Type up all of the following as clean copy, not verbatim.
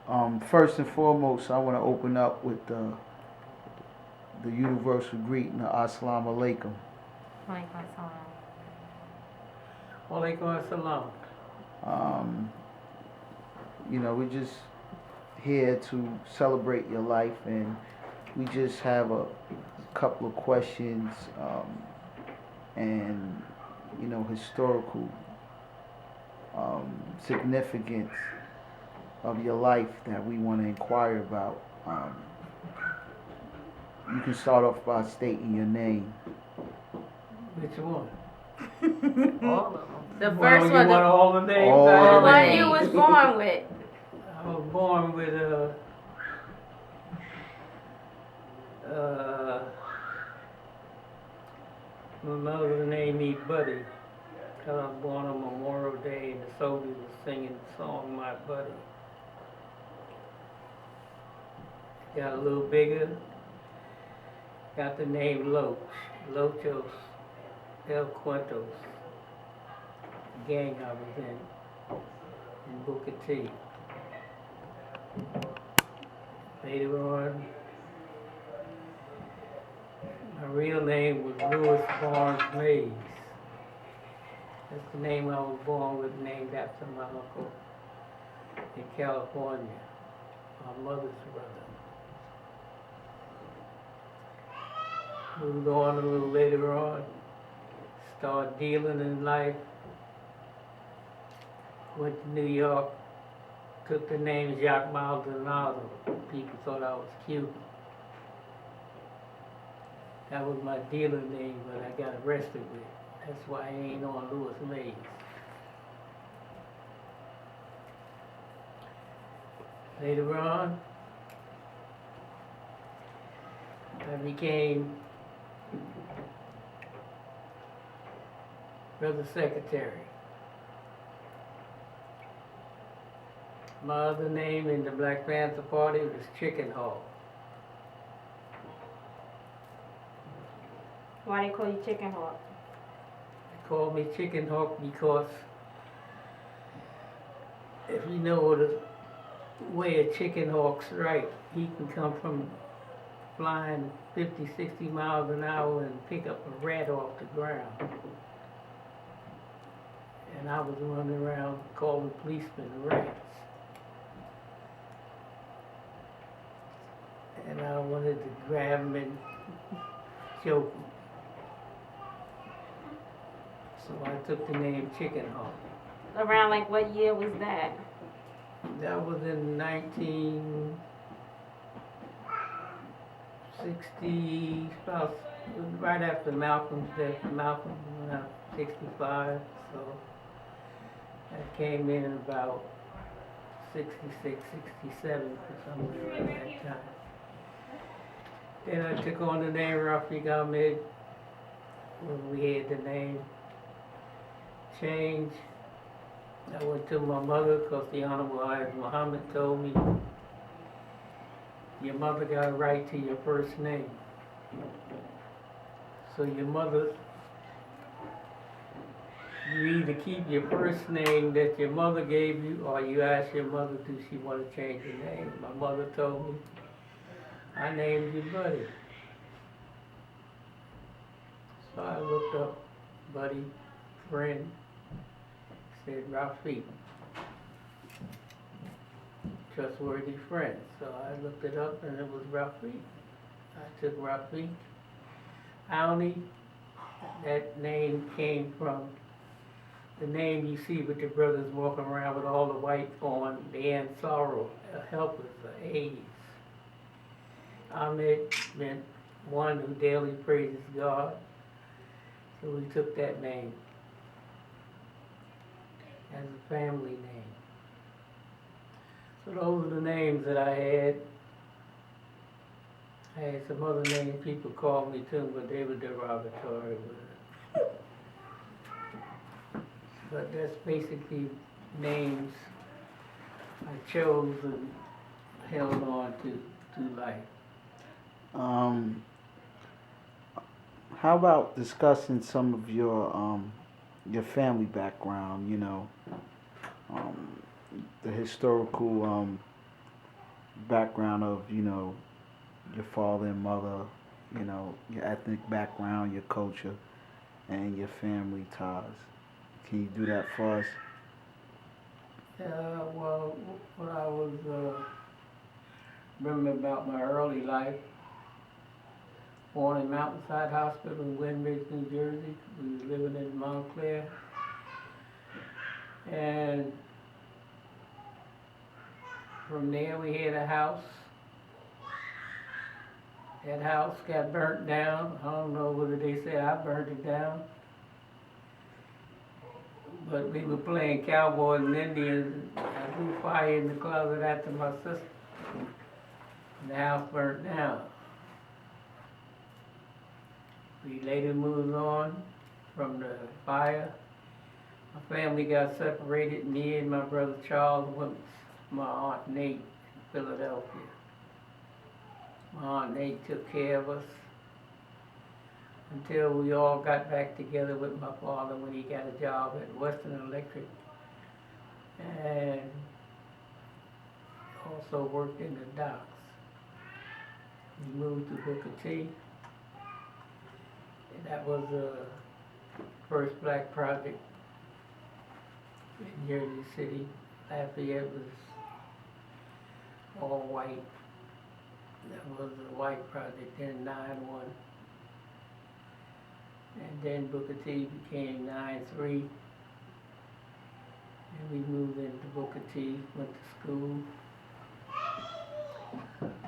First and foremost, I want to open up with the universal greeting of Assalamu alaikum. Walaikum assalam. Walaikum assalam. Um, we're just here to celebrate your life, and we just have a couple of questions and historical significance of your life that we want to inquire about. You can start off by stating your name. Which one? All of them. The You first want, one, you want the all the names? All I the have? one names. you was born with. I was born with uh, my mother named me Buddy. I was born on Memorial Day and the soldiers were singing the song My Buddy. Got a little bigger, got the name Loach, Lochos, El Cuentos, the gang I was in Booker T. Later on, my real name was Louis Barnes Mays. That's the name I was born with, named after my uncle in California, my mother's brother. Moved on a little later on, started dealing in life, went to New York, took the name Jacques Maldonado. People thought I was Cuban. That was my dealer name, but I got arrested with it. That's why I ain't on Louis Mays. Later on, I became brother secretary. My other name in the Black Panther Party was Chicken Hawk. Why they call you Chicken Hawk? They called me Chicken Hawk because if you know the way a chicken hawk's right, he can come from flying 50, 60 miles an hour and pick up a rat off the ground. And I was running around calling policemen rats. And I wanted to grab him and choke him. So I took the name Chicken Hawk. Around like what year was that? That was in 1960, about right after Malcolm's death. Malcolm went out 65, so I came in about 66, 67, or somewhere around that time. Then I took on the name Rafiq Ahmad when we had the name change. I went to my mother because the Honorable Elijah Muhammad told me, your mother got a right to your first name. So your mother, you either keep your first name that your mother gave you or you ask your mother, do she want to change her name? My mother told me, I named you Buddy. So I looked up Buddy, friend, said Rafiq, trustworthy friend. So I looked it up and it was Rafiq. I took Rafiq. Auni, that name came from the name you see with the brothers walking around with all the white on, the Ansaro, helpers, aides. Ahmed meant one who daily praises God. So we took that name as a family name. So those are the names that I had. I had some other names people called me too, but they were derogatory. But that's basically names I chose and held on to life. How about discussing some of your family background? The historical background of, your father and mother, your ethnic background, your culture, and your family ties. Can you do that for us? Well, when I was, remember about my early life, born in Mountainside Hospital in Winbridge, New Jersey. We were living in Montclair. And from there we had a house. That house got burnt down. I don't know whether they said I burnt it down. But we were playing cowboys and Indians. I threw fire in the closet after my sister. And the house burnt down. We later moved on from the fire. My family got separated. Me and my brother Charles went with my Aunt Nate in Philadelphia. My Aunt Nate took care of us until we all got back together with my father when he got a job at Western Electric and also worked in the docks. We moved to Booker T. And that was the first black project in Jersey City. Lafayette was all white. That was a white project in 9-1. And then Booker T became 9-3. And we moved into Booker T, went to school.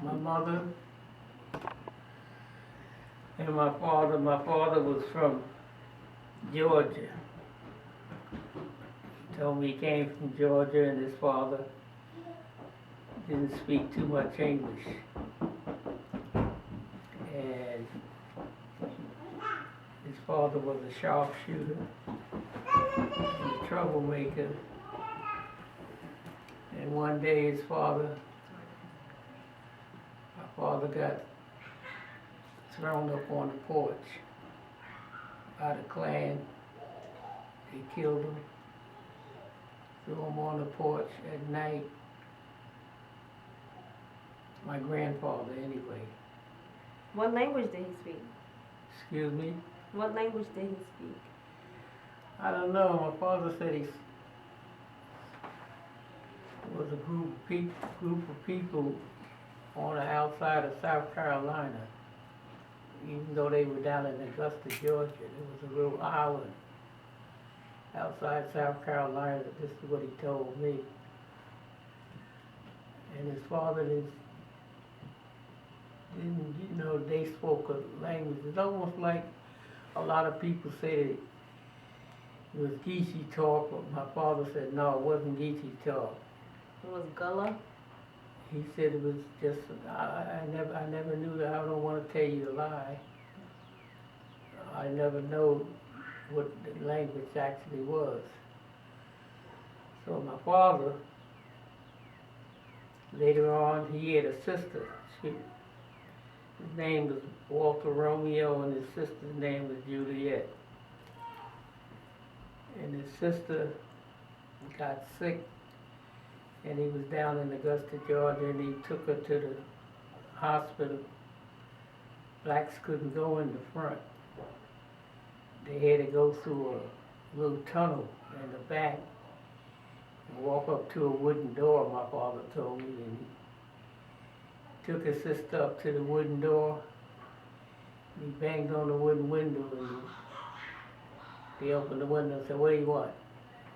My mother and my father was from Georgia. He told me he came from Georgia and his father didn't speak too much English. And his father was a sharpshooter, a troublemaker. And one day my father got thrown up on the porch by the Klan. They killed him, threw him on the porch at night. My grandfather, anyway. What language did he speak? Excuse me? What language did he speak? I don't know. My father said he was a group of people on the outside of South Carolina. Even though they were down in Augusta, Georgia, there was a little island outside South Carolina. This is what he told me. And his father didn't, they spoke a language. It's almost like a lot of people say that it was Geechee talk, but my father said no, it wasn't Geechee talk. It was Gullah? He said it was just, I never knew that. I don't want to tell you a lie. I never know what the language actually was. So my father, later on, he had a sister. His name was Walter Romeo and his sister's name was Juliet. And his sister got sick and he was down in Augusta, Georgia, and he took her to the hospital. Blacks couldn't go in the front. They had to go through a little tunnel in the back and walk up to a wooden door, my father told me. And he took his sister up to the wooden door. He banged on the wooden window and they opened the window and said, "What do you want?"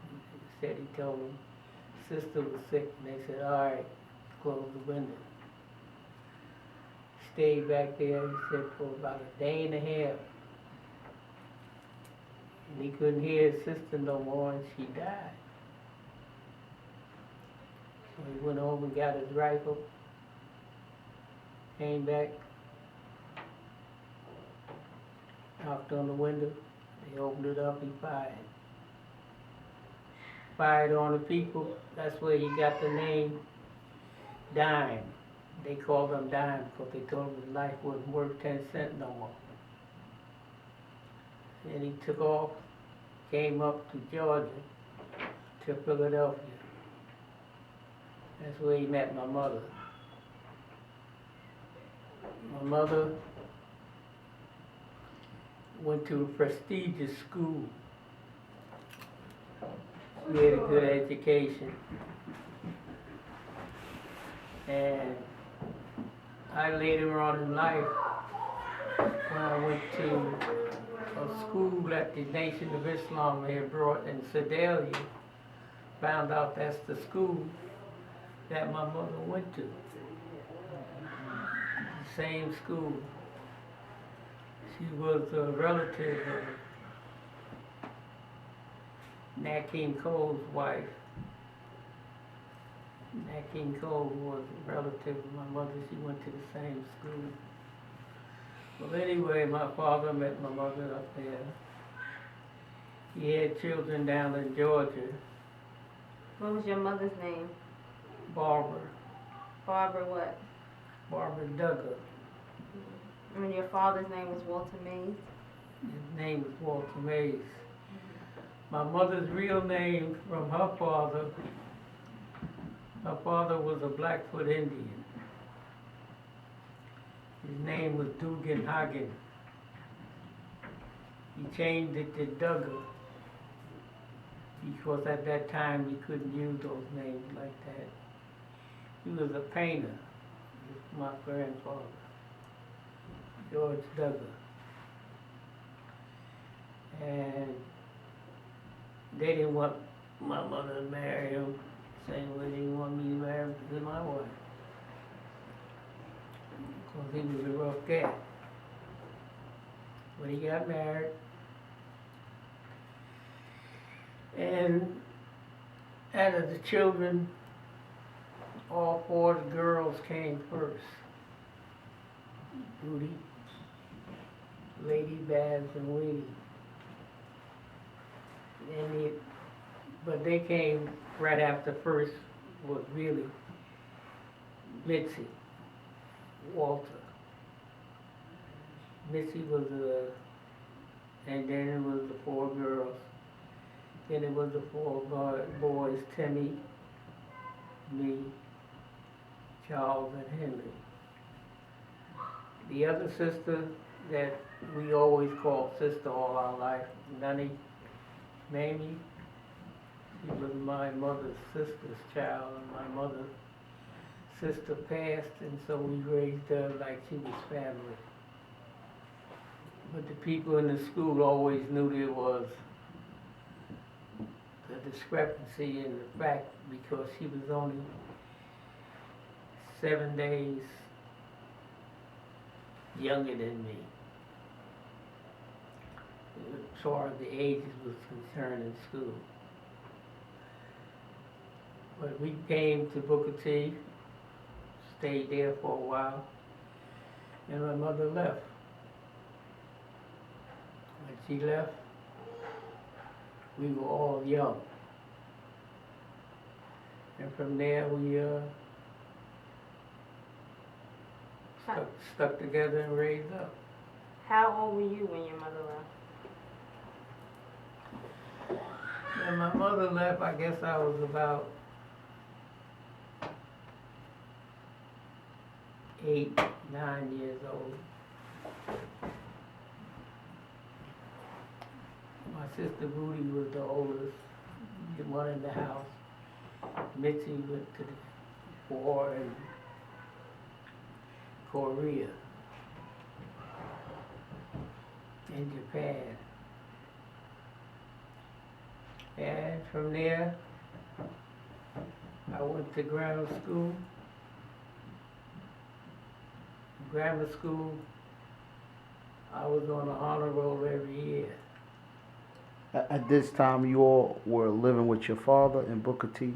He said he told them his sister was sick and they said, "All right, close the window." Stayed back there, he said, for about a day and a half. And he couldn't hear his sister no more and she died. So he went home and got his rifle, came back, knocked on the window, they opened it up, he fired. Fired on the people, that's where he got the name Dime. They called him Dime because they told him his life wasn't worth 10 cents no more. And he took off, came up to Georgia, to Philadelphia. That's where he met my mother. My mother went to a prestigious school. She had a good education. And I later on in life, when I went to a school that the Nation of Islam had brought in Sedalia, found out that's the school that my mother went to. The same school. She was a relative of Nat King Cole's wife. Nat King Cole was a relative of my mother. She went to the same school. Well, anyway, my father met my mother up there. He had children down in Georgia. What was your mother's name? Barbara What? Duggar. And your father's name was Walter Mays? His name was Walter Mays. My mother's real name from her father was a Blackfoot Indian. His name was Dugan Hagen. He changed it to Duggar because at that time you couldn't use those names like that. He was a painter. He was my grandfather, George Duggar. And they didn't want my mother to marry him, saying, well, they didn't want me to marry him because my wife. Because he was a rough guy. But he got married. And out of the children, all four of the girls came first. Rudy, Lady Babs, and Winnie. But they came right after first was really Mitzi, Walter. Mitzi was and then it was the four girls. Then it was the four boys, Timmy, me, Charles, and Henry. The other sister that we always called sister all our life, Nunny, Mamie, she was my mother's sister's child, and my mother's sister passed, and so we raised her like she was family. But the people in the school always knew there was a discrepancy in the fact because she was only 7 days younger than me, as far as the ages was concerned in school. But we came to Booker T, stayed there for a while, and my mother left. When she left, we were all young. And from there we stuck together and raised up. How old were you when your mother left? When my mother left, I guess I was about 8, 9 years old. My sister Rudy was the oldest, the one in the house. Mitzi went to the war in Korea and Japan. And from there, I went to grammar school. Grammar school, I was on a honor roll every year. At this time, you all were living with your father in Booker T?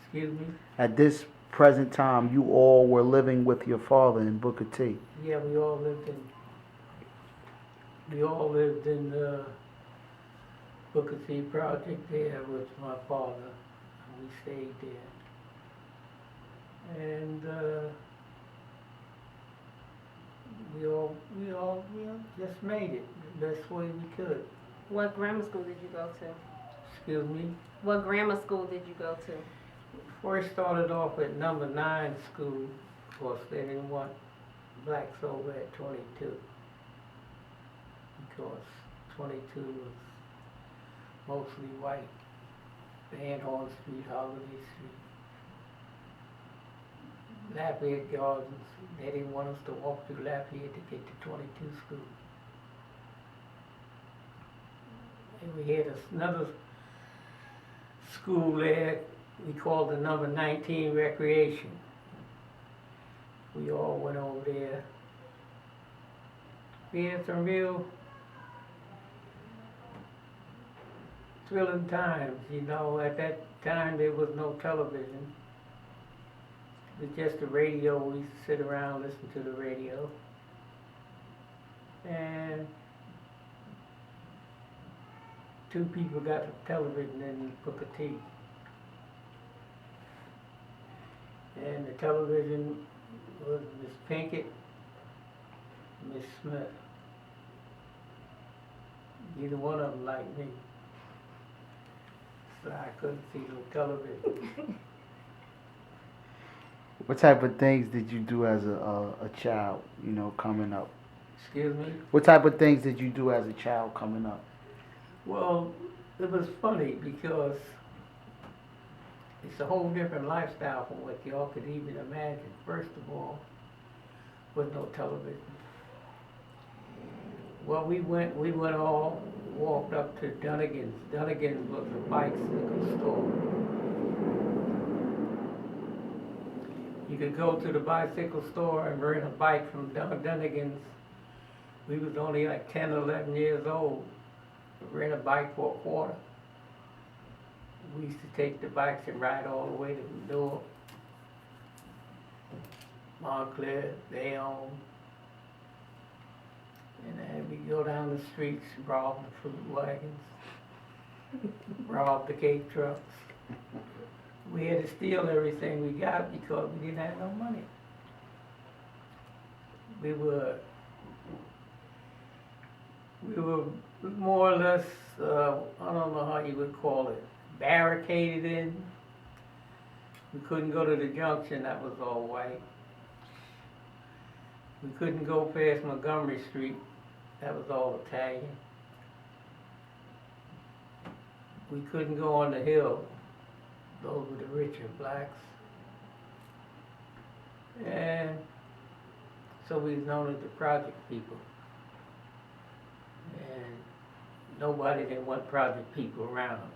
Excuse me? At this present time, you all were living with your father in Booker T? Yeah, we all lived in the Booker T project there with my father, and we stayed there. And we all just made it the best way we could. What grammar school did you go to? Excuse me? What grammar school did you go to? First started off at number 9 school. Of course, they didn't want blacks over at 22, because 22 was mostly white. Van Horn Street, Holiday Street, Lafayette Gardens. They didn't want us to walk through Lafayette to get to 22 school. And we had another school there we called the number 19 Recreation. We all went over there. We had some real thrilling times, you know. At that time there was no television. It was just the radio. We used to sit around and listen to the radio. And two people got the television in Booker T. And the television was Miss Pinkett, Miss Smith. Neither one of them liked me. So I couldn't see no television. What type of things did you do as a child, you know, coming up? Excuse me? What type of things did you do as a child coming up? Well, it was funny because it's a whole different lifestyle from what y'all could even imagine. First of all, was no television. Well, we all walked up to Dunnigan's. Dunnigan's was a bicycle store. You could go to the bicycle store and rent a bike from Dunnigan's. We was only like 10 or 11 years old. Rent a bike for $0.25. We used to take the bikes and ride all the way to the door. Montclair, Bayonne. And then we go down the streets, rob the fruit wagons, rob the cake trucks. We had to steal everything we got because we didn't have no money. We were more or less, I don't know how you would call it, barricaded in. We couldn't go to the junction, that was all white. We couldn't go past Montgomery Street, that was all Italian. We couldn't go on the hill, those were the richer blacks. And so we was known as the project people. And nobody didn't want project people around them.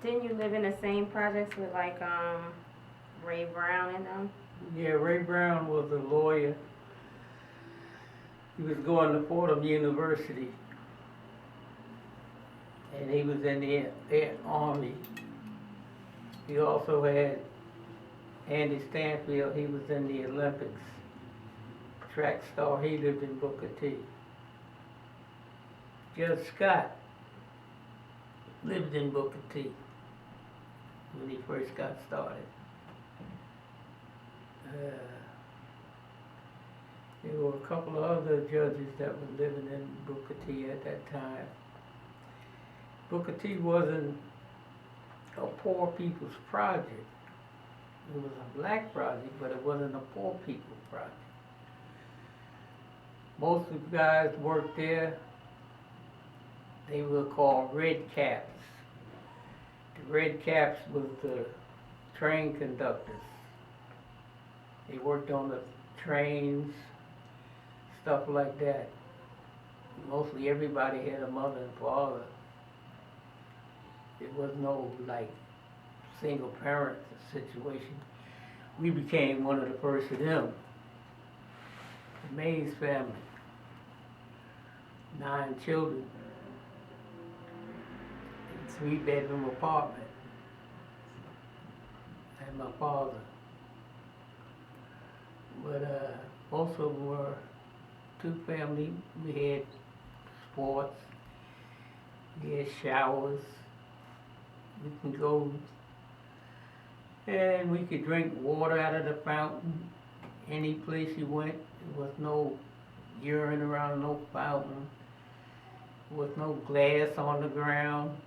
Didn't you live in the same projects with like Ray Brown and them? Yeah, Ray Brown was a lawyer. He was going to Fordham University. And he was in the Army. He also had Andy Stanfield, he was in the Olympics. Track star, he lived in Booker T. Judge Scott lived in Booker T when he first got started. There were a couple of other judges that were living in Booker T at that time. Booker T wasn't a poor people's project. It was a black project, but it wasn't a poor people's project. Most of the guys worked there. They were called red caps. The red caps was the train conductors. They worked on the trains, stuff like that. Mostly everybody had a mother and father. It was no like single parent situation. We became one of the first of them. The Mays family, 9 children, 3-bedroom apartment, and my father. But most of them were 2-family. We had sports, we had showers. We can go and we could drink water out of the fountain. Any place you went, there was no urine around no fountain. There was no glass on the ground.